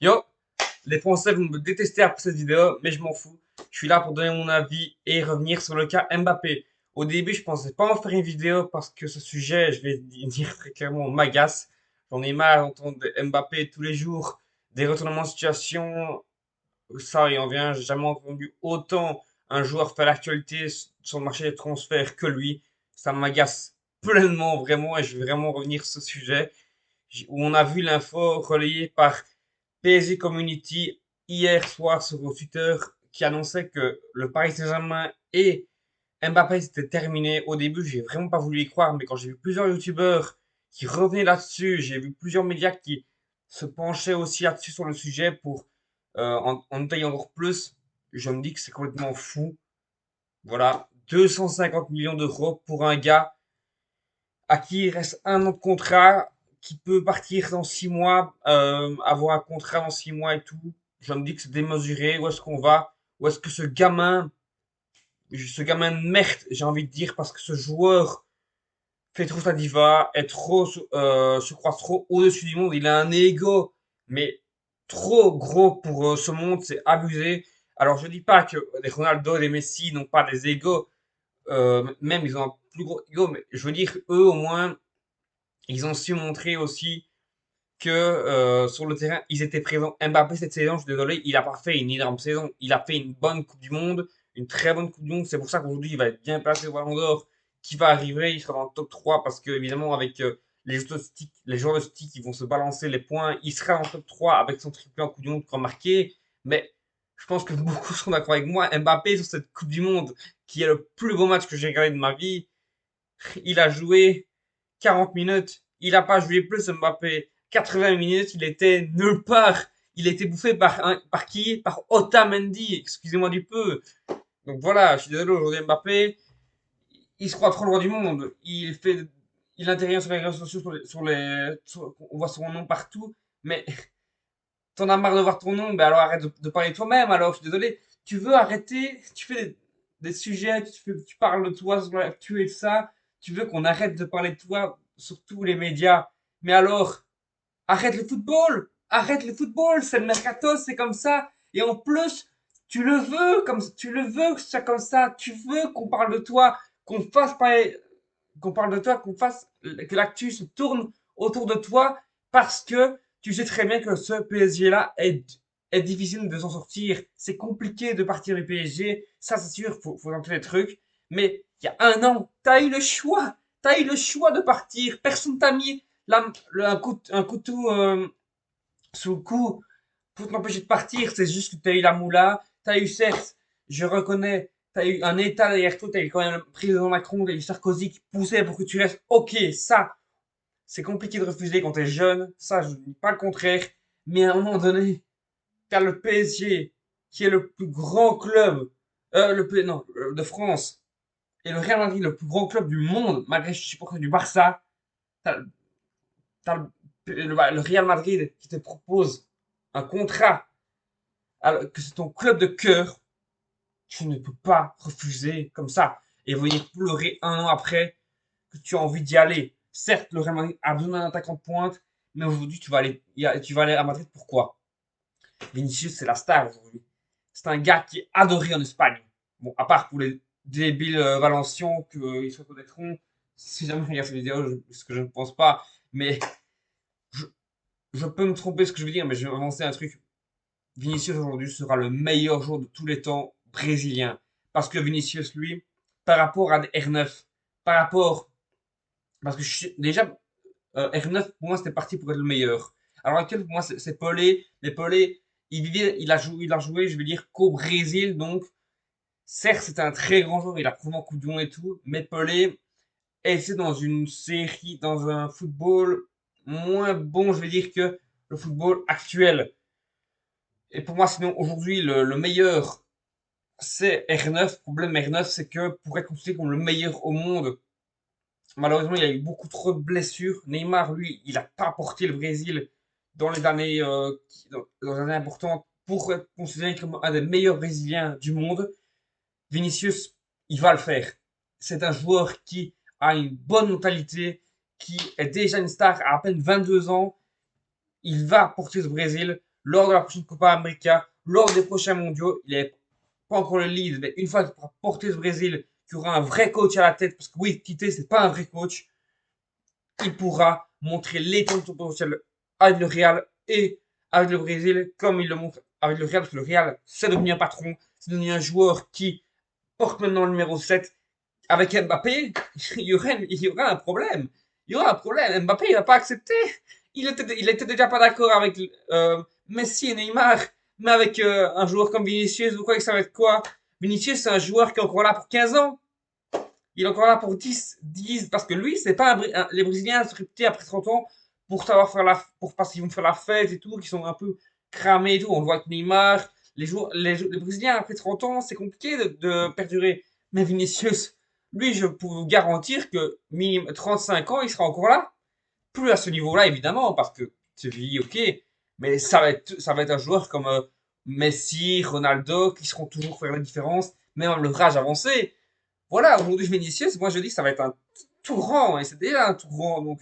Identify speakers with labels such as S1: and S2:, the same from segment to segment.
S1: Yo, les Français vont me détester après cette vidéo, mais je m'en fous. Je suis là pour donner mon avis et revenir sur le cas Mbappé. Au début, je pensais pas en faire une vidéo parce que ce sujet, je vais dire très clairement, m'agace. J'en ai marre d'entendre Mbappé tous les jours, des retournements de situation. Ça, il en vient. J'ai jamais entendu autant un joueur faire l'actualité sur le marché des transferts que lui. Ça m'agace pleinement, vraiment, et je vais vraiment revenir sur ce sujet où on a vu l'info relayée par PSG Community hier soir sur Twitter qui annonçait que le Paris Saint-Germain et Mbappé c'était terminé. Au début, j'ai vraiment pas voulu y croire, mais quand j'ai vu plusieurs youtubeurs qui revenaient là-dessus, j'ai vu plusieurs médias qui se penchaient aussi là-dessus sur le sujet pour en détailler encore plus, je me dis que c'est complètement fou. Voilà, 250 millions d'euros pour un gars à qui il reste un an de contrat, qui peut partir dans 6 mois, avoir un contrat dans 6 mois et tout. Je me dis que c'est démesuré. Où est-ce qu'on va? Où est-ce que ce gamin de merde, j'ai envie de dire, parce que ce joueur fait trop sa diva, se croit trop au-dessus du monde. Il a un ego, mais trop gros pour ce monde, c'est abusé. Alors je dis pas que les Ronaldo et les Messi n'ont pas des égos, même ils ont un plus gros ego, mais je veux dire, eux au moins, ils ont su montrer aussi que sur le terrain, ils étaient présents. Mbappé, cette saison, je suis désolé, il a pas fait une énorme saison. Il a fait une bonne Coupe du Monde, une très bonne Coupe du Monde. C'est pour ça qu'aujourd'hui, il va être bien placé au Ballon d'Or, qui va arriver. Il sera dans le top 3 parce que, évidemment, avec les joueurs de stick qui vont se balancer les points, il sera dans le top 3 avec son triplé en Coupe du Monde remarqué. Mais je pense que beaucoup seront d'accord avec moi. Mbappé, sur cette Coupe du Monde, qui est le plus beau match que j'ai regardé de ma vie, il a joué 40 minutes. Il n'a pas joué plus Mbappé. 80 minutes, il était nulle part. Il a été bouffé par qui? Par Otamendi. Excusez-moi du peu. Donc voilà, je suis désolé aujourd'hui Mbappé. Il se croit trop loin du monde. Il intervient sur les réseaux sociaux, on voit son nom partout. Mais t'en as marre de voir ton nom, ben alors arrête de parler de toi-même. Alors je suis désolé. Tu veux arrêter? Tu fais des sujets, tu parles de toi sur l'actu et de ça. Tu veux qu'on arrête de parler de toi sur tous les médias. Mais alors, arrête le football! Arrête le football! C'est le mercato, c'est comme ça. Et en plus, tu le veux que ce soit comme ça. Tu veux qu'on parle de toi, qu'on fasse parler, qu'on parle de toi, que l'actu se tourne autour de toi parce que tu sais très bien que ce PSG-là est difficile de s'en sortir. C'est compliqué de partir du PSG. Ça, c'est sûr, faut tenter des trucs. Mais il y a un an, t'as eu le choix. T'as eu le choix de partir. Personne t'a mis un couteau sous le cou pour t'empêcher de partir. C'est juste que t'as eu la moula. T'as eu, certes, je reconnais, t'as eu un état derrière toi. T'as eu quand même le président Macron et Sarkozy qui poussaient pour que tu restes. Ok, ça, c'est compliqué de refuser quand t'es jeune. Ça, je ne dis pas le contraire. Mais à un moment donné, t'as le PSG qui est le plus grand club non, de France et le Real Madrid le plus grand club du monde, malgré que je suis supporter du Barça. T'as, t'as le Real Madrid qui te propose un contrat alors que c'est ton club de cœur. Tu ne peux pas refuser comme ça et venir pleurer un an après que tu as envie d'y aller. Certes, le Real Madrid a besoin d'un attaquant de pointe, mais aujourd'hui, tu vas aller à Madrid. Pourquoi? Vinicius, c'est la star aujourd'hui. C'est un gars qui est adoré en Espagne. Bon, à part pour les débiles Valencians qu'ils se reconnaîtront, si jamais je regarde cette vidéo, ce que je ne pense pas, mais je, je peux me tromper ce que je veux dire, mais je vais avancer un truc. Vinicius aujourd'hui sera le meilleur joueur de tous les temps brésilien. Parce que Vinicius, lui, par rapport à R9, par rapport. Parce que déjà, R9, pour moi, c'était parti pour être le meilleur. Alors actuel, pour moi, c'est Pelé. Mais Pelé, il a joué, je vais dire, qu'au Brésil. Donc, certes, c'est un très grand joueur. Il a prouvé en Coupe du Monde et tout. Mais Pelé, c'est dans une série, dans un football moins bon, je vais dire, que le football actuel. Et pour moi, sinon, aujourd'hui, le meilleur, c'est R9. Le problème R9, c'est que pour être considéré comme le meilleur au monde, malheureusement, il y a eu beaucoup trop de blessures. Neymar, lui, il n'a pas porté le Brésil dans les années, dans les années importantes pour être considéré comme un des meilleurs Brésiliens du monde. Vinicius, il va le faire. C'est un joueur qui a une bonne mentalité, qui est déjà une star à peine 22 ans. Il va porter ce Brésil. lors de la prochaine Copa América, lors des prochains mondiaux. Il n'est pas encore le lead, mais une fois qu'il pourra porter ce Brésil, qu'il y aura un vrai coach à la tête, parce que oui, Tite, c'est pas un vrai coach, il pourra montrer l'étendue de son potentiel avec le Real et avec le Brésil, comme il le montre avec le Real, parce que le Real, c'est devenu un patron, c'est devenu un joueur qui porte maintenant le numéro 7. Avec Mbappé, il y aura un problème. Il y aura un problème. Mbappé, il va pas accepter. Il était déjà pas d'accord avec Messi et Neymar, mais avec un joueur comme Vinicius, vous croyez que ça va être quoi? Vinicius, c'est un joueur qui est encore là pour 15 ans. Il est encore là pour 10 parce que lui, c'est pas les Brésiliens sont réputés après 30 ans pour savoir faire parce qu'ils vont faire la fête et tout, qui sont un peu cramés et tout. On le voit avec Neymar. Les Brésiliens après 30 ans, c'est compliqué de perdurer. Mais Vinicius, lui, je peux vous garantir que minimum 35 ans, il sera encore là. Plus à ce niveau-là, évidemment, parce que c'est vie, ok. Mais ça va être un joueur comme Messi, Ronaldo, qui seront toujours faire la différence, même à leur âge avancé. Voilà, aujourd'hui Vinicius, moi je dis que ça va être un tout grand, et c'est déjà un tout grand. Donc,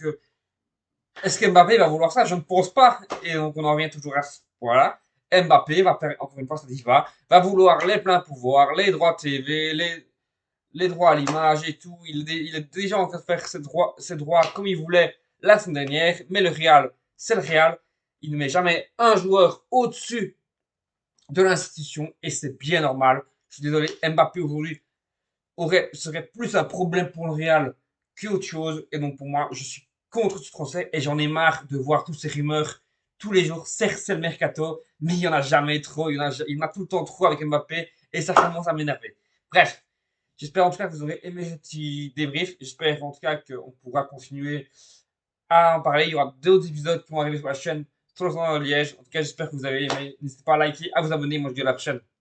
S1: est-ce que Mbappé va vouloir ça? Je ne pense pas. Et donc, on en revient toujours à ce. Voilà. Mbappé va faire, encore une fois, ça dit va vouloir les pleins pouvoirs, les droits TV, les droits à l'image et tout. Il est déjà en train de faire ses droits comme il voulait la semaine dernière. Mais le Real, c'est le Real. Il ne met jamais un joueur au-dessus de l'institution, et c'est bien normal. Je suis désolé, Mbappé aujourd'hui serait plus un problème pour le Real qu'autre chose. Et donc pour moi, je suis contre ce transfert et j'en ai marre de voir tous ces rumeurs tous les jours. Certes, c'est le mercato, mais il y en a jamais trop. Il y en a tout le temps trop avec Mbappé et ça commence à m'énerver. Bref, j'espère en tout cas que vous aurez aimé ce petit débrief. J'espère en tout cas qu'on pourra continuer à en parler. Il y aura d'autres épisodes qui vont arriver sur la chaîne sur le Liège. En tout cas, j'espère que vous avez aimé. N'hésitez pas à liker, à vous abonner. Moi, je vous dis à la prochaine.